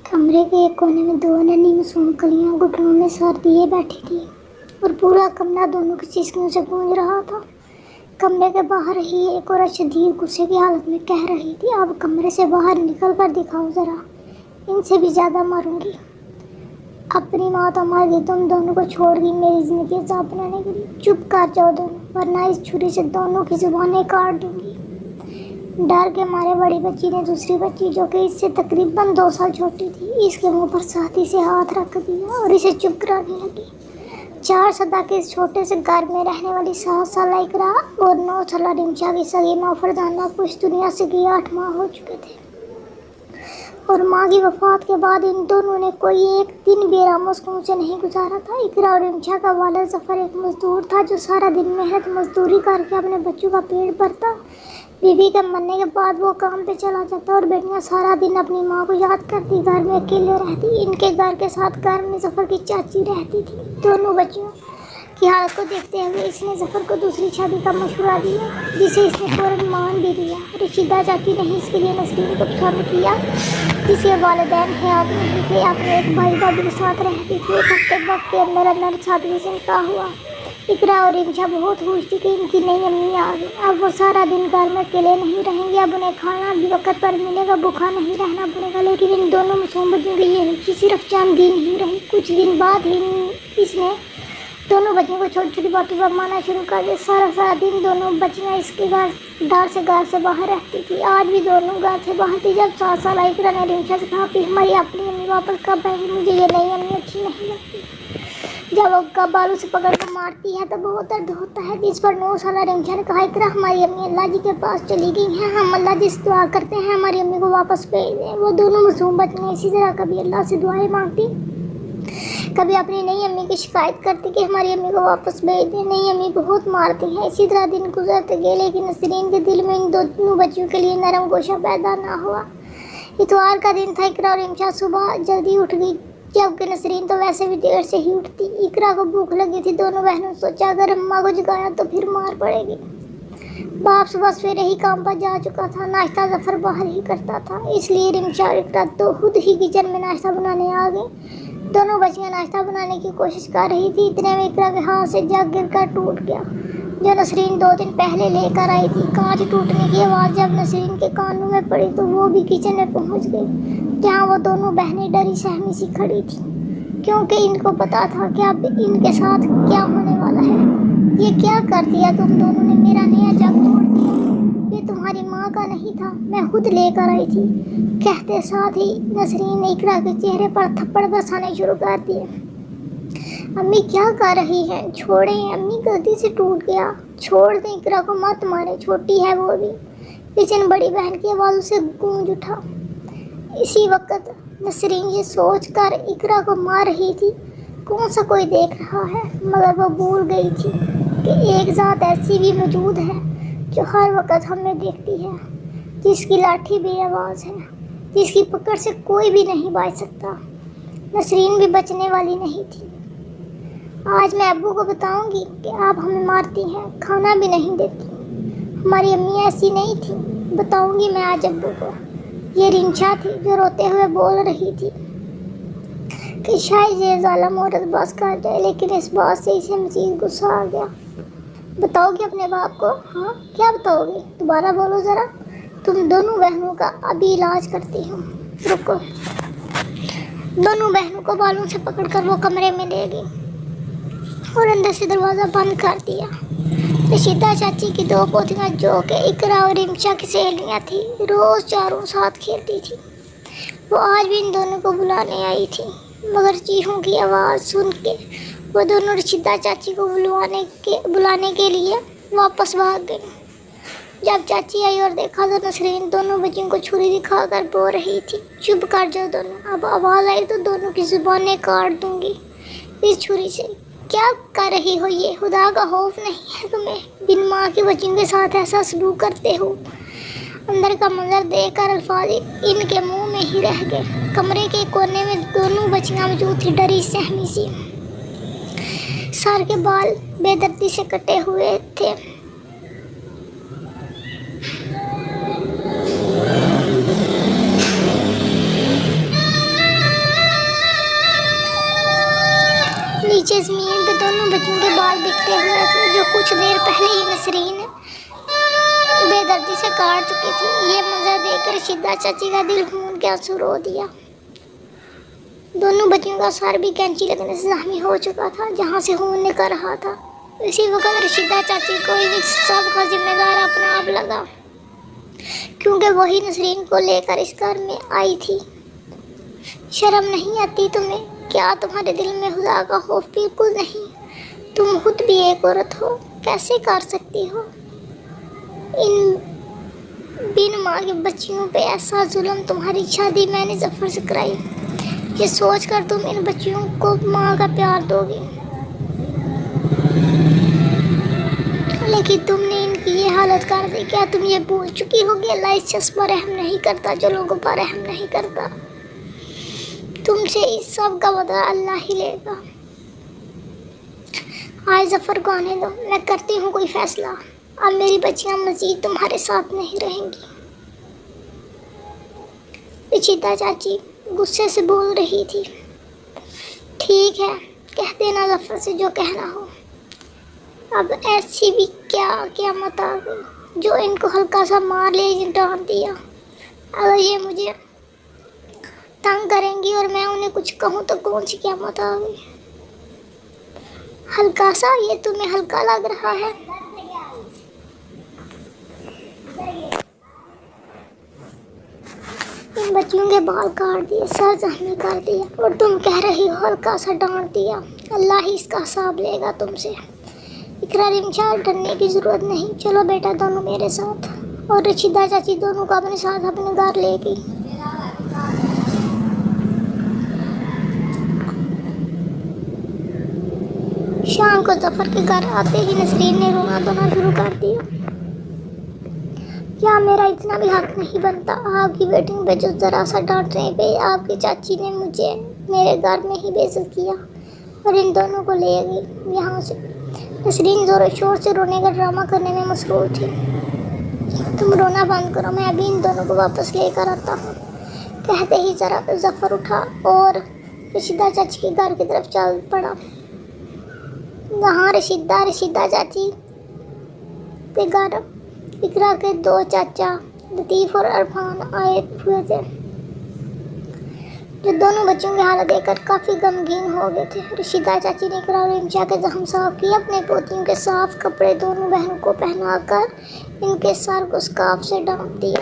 कमरे के एक कोने में दो नन्ही मासूम कलियां घुटनों में सर दिए बैठी थी और पूरा कमरा दोनों की चीखने से गूंज रहा था। कमरे के बाहर ही एक औरत शदीद गुस्से की हालत में कह रही थी, अब कमरे से बाहर निकल कर दिखाओ ज़रा, इनसे भी ज़्यादा मारूंगी। अपनी माँ तो मर गई, तुम दोनों को छोड़ गई मेरी ज़िंदगी अजाब बनाने के लिए। चुप कर जाओ दोनों, वरना इस छुरी से दोनों की ज़ुबानें काट दूंगी। डर के मारे बड़ी बच्ची ने दूसरी बच्ची, जो कि इससे तकरीबन 2 साल छोटी थी, इसके मुंह पर साथी से हाथ रख दिया और इसे चुप कराने लगी। 4 सदा के इस छोटे से घर में रहने वाली 7 साल इकरा और 9 साल रिमशा की सगी माँ फरजाना को इस दुनिया से गए 8 माह हो चुके थे और माँ की वफात के बाद इन दोनों ने कोई एक दिन भी आराम सुकून से नहीं गुजारा था। इकरा और रिमशा का वालिद जफ़र एक मजदूर था जो सारा दिन मेहनत मजदूरी करके अपने बच्चों का पेट भरता। बीवी के मरने के बाद वो काम पे चला जाता और बेटियां सारा दिन अपनी माँ को याद करती घर में अकेले रहती। इनके घर के साथ घर में जफ़र की चाची रहती थी। दोनों बच्चियों की हालत को देखते हुए इसने जफ़र को दूसरी शादी का मशवरा दिया, जिसे इसने फौरन मान भी लिया। रशीदा चाची ने इसके लिए नसरीन को पसंद किया, जिसके वालिदैन हयात नहीं थे। अपने एक भाई भाभी के साथ रहती थी। एक हफ्ते वक्त के अंदर अंदर शादी से निकाह हुआ। इकरा और रिमशा बहुत खुश थी कि इनकी नई अम्मी आ गई। अब वो सारा दिन घर में अकेले नहीं रहेंगे, अब उन्हें खाना भी वक्त पर मिलेगा, भूखा नहीं रहना पड़ेगा। लेकिन इन दोनों मासूम बच्चों की ये खुशी सिर्फ चंद दिन ही रही। कुछ दिन बाद ही इसने दोनों बच्चियों को छोटी छोटी बातों पर मारना शुरू कर दिया। सारा दिन दोनों बच्चियाँ इसके घर से बाहर रहती थी। आज भी दोनों घर से बाहर थी। जब 7 साल इकरा ने रिमशा से कहा कि हमारी अपनी अम्मी वापस कब आएगी, मुझे ये नई अम्मी अच्छी नहीं लगती। जब वो का बालू से पकड़ कर मारती है तो बहुत दर्द होता है। जिस पर 9 साल रिमशा ने कहा, इकरा हमारी अम्मी अल्लाह जी के पास चली गई हैं, हम अल्लाह जी से दुआ करते हैं हमारी अम्मी को वापस भेज दें। वो दोनों मासूम बच्चियाँ इसी तरह कभी अल्लाह से दुआएं मांगती, कभी अपनी नई अम्मी की शिकायत करती कि हमारी अम्मी को वापस भेज दें। नई अम्मी बहुत मारती हैं। इसी तरह दिन गुजरते गए, लेकिन नसरीन के दिल में इन दोनों बच्चियों के लिए नरम गोशा पैदा ना हुआ। इतवार का दिन था। इकरा और रिमशा सुबह जल्दी उठ गई, जबकि नसरीन तो वैसे भी देर से ही उठती। इकरा को भूख लगी थी। दोनों बहनों ने सोचा अगर अम्मा को जगाया तो फिर मार पड़ेगी। बाप सुबह सवेरे ही काम पर जा चुका था। नाश्ता जफ़र बाहर ही करता था, इसलिए रिमशा और इकरा तो खुद ही किचन में नाश्ता बनाने आ गई। दोनों बच्चियां नाश्ता बनाने की कोशिश कर रही थी। इतने में इकरा के हाथ से जग गिर कर टूट गया, जो नसरीन 2 दिन पहले लेकर आई थी। कांच टूटने की आवाज़ जब नसरीन के कानों में पड़ी तो वो भी किचन में पहुंच गई, जहां वो दोनों बहनें डरी सहमी सी खड़ी थी, क्योंकि इनको पता था कि अब इनके साथ क्या होने वाला है। ये क्या कर दिया तुम दोनों ने, मेरा नया जग तोड़ दिया। ये तुम्हारी माँ का नहीं था, मैं खुद लेकर आई थी। कहते साथ ही नसरीन ने इकरा के चेहरे पर थप्पड़ बरसाने शुरू कर दिए। अम्मी क्या कर रही हैं, छोड़ें, अम्मी गलती से टूट गया, छोड़ दें, इकरा को मत मारे, छोटी है वो भी। किचन बड़ी बहन की आवाज़ से गूंज उठा। इसी वक्त नसरीन ये सोच कर इकरा को मार रही थी, कौन सा कोई देख रहा है, मगर वो भूल गई थी कि एक ज़ात ऐसी भी मौजूद है जो हर वक्त हमें देखती है, जिसकी लाठी बेआवाज़ है, जिसकी पकड़ से कोई भी नहीं बच सकता। नसरीन भी बचने वाली नहीं थी। आज मैं अब्बू को बताऊंगी कि आप हमें मारती हैं, खाना भी नहीं देती। हमारी अम्मी ऐसी नहीं थी, बताऊंगी मैं आज अब्बू को। ये रिमशा थी जो रोते हुए बोल रही थी कि शायद ये जालिम औरत बस कर जाए, लेकिन इस बात से इसे मज़ीद गुस्सा आ गया। बताओगी अपने बाप को? हाँ, क्या बताओगी, दोबारा बोलो ज़रा। तुम दोनों बहनों का अभी इलाज करती हूँ, रुको। दोनों बहनों को बालों से पकड़कर वो कमरे में ले गई और अंदर से दरवाज़ा बंद कर दिया। रशीदा चाची की 2 पोतियाँ, जो कि इकरा और रिमशा की सहेलियाँ थी, रोज़ चारों साथ खेलती थी। वो आज भी इन दोनों को बुलाने आई थी, मगर चीखों की आवाज़ सुन के वो दोनों रशीदा चाची को बुलाने के लिए वापस भाग गई। जब चाची आई और देखा तो नसरीन दोनों बच्चियों को छुरी दिखाकर बोल रही थी, चुप कर जाओ दोनों, अब आवाज़ आई तो दोनों की ज़ुबानें काट दूंगी इस छुरी से। क्या कर रही हो ये, खुदा का खौफ नहीं है तुम्हें, बिन माँ की बच्चियों के साथ ऐसा सलूक करते हो। अंदर का मंजर देखकर अल्फाज इनके मुंह में ही रह गए। कमरे के कोने में दोनों बच्चियां मौजूद थी, डरी सहमी सी, सर के बाल बेदर्दी से कटे हुए थे। रशीदा चाची का दिल खून के आंसू रो दिया। दोनों बच्चियों का सर भी कैंची लगने से जख्मी हो चुका था जहाँ से खून निकल रहा था। इसी वक्त रशीदा चाची को इन सब का जिम्मेदार अपना आप लगा, क्योंकि वही नसरीन को लेकर इस घर में आई थी। शर्म नहीं आती तुम्हें? क्या तुम्हारे दिल में खुदा का खौफ बिल्कुल नहीं? तुम खुद भी एक औरत हो, कैसे कर सकती हो इन बिन माँ की बच्चियों पे ऐसा जुल्म? तुम्हारी शादी मैंने जफर से कराई, ये सोच कर तुम इन बच्चियों को माँ का प्यार दोगी, लेकिन तुमने इनकी ये हालत कर दी। क्या तुम ये भूल चुकी हो कि अल्लाह इस शख्स पर रहम नहीं करता जो लोगों पर रहम नहीं करता? तुमसे इस सब का बदला अल्लाह ही लेगा। आए जफर को आने दो, मैं करती हूँ कोई फैसला। अब मेरी बच्चियाँ मजीद तुम्हारे साथ नहीं रहेंगी। रशीदा चाची गुस्से से बोल रही थी। ठीक है, कह देना जफर से जो कहना हो। अब ऐसी भी क्या क़यामत आ गई जो इनको हल्का सा मार ले डांट दिया। अगर ये मुझे तंग करेंगी और मैं उन्हें कुछ कहूँ तो कौन सी क़यामत आ गई? हल्का सा, ये तुम्हें हल्का लग रहा है? इन बच्चियों के बाल काट दिए, सर जख्मी कर दिया, और तुम कह रही हो हल्का सा डांट दिया। अल्लाह ही इसका हिसाब लेगा तुमसे। इकरार इंशाल्लाह डरने की ज़रूरत नहीं। चलो बेटा दोनों मेरे साथ। और रशीदा चाची दोनों को अपने साथ अपने घर ले गई। शाम को जफर के घर आते ही नसरीन ने रोना धोना शुरू कर दिया। क्या मेरा इतना भी हक नहीं बनता? आपकी बेटियों पे जो ज़रा सा डांटने पे आपकी चाची ने मुझे मेरे घर में ही बेइज्जत किया और इन दोनों को ले गई यहाँ से। नसरीन ज़ोर शोर से रोने का ड्रामा करने में मसरूफ़ थी। तुम रोना बंद करो, मैं अभी इन दोनों को वापस लेकर आता हूँ। कहते ही ज़रा जफर उठा और रशीदा चाची के घर की तरफ चल पड़ा। वहाँ रशीदा चाची के घर इकरा के दो चाचा लतीफ़ और अरफान आए हुए थे, जो दोनों बच्चों की हालत देखकर काफ़ी गमगीन हो गए थे। रशीदा चाची ने इकरा और इंशा के जख्म साफ किए। अपने पोतियों के साफ कपड़े दोनों बहनों को पहनाकर इनके सर को स्कार्फ से ढांप दिया।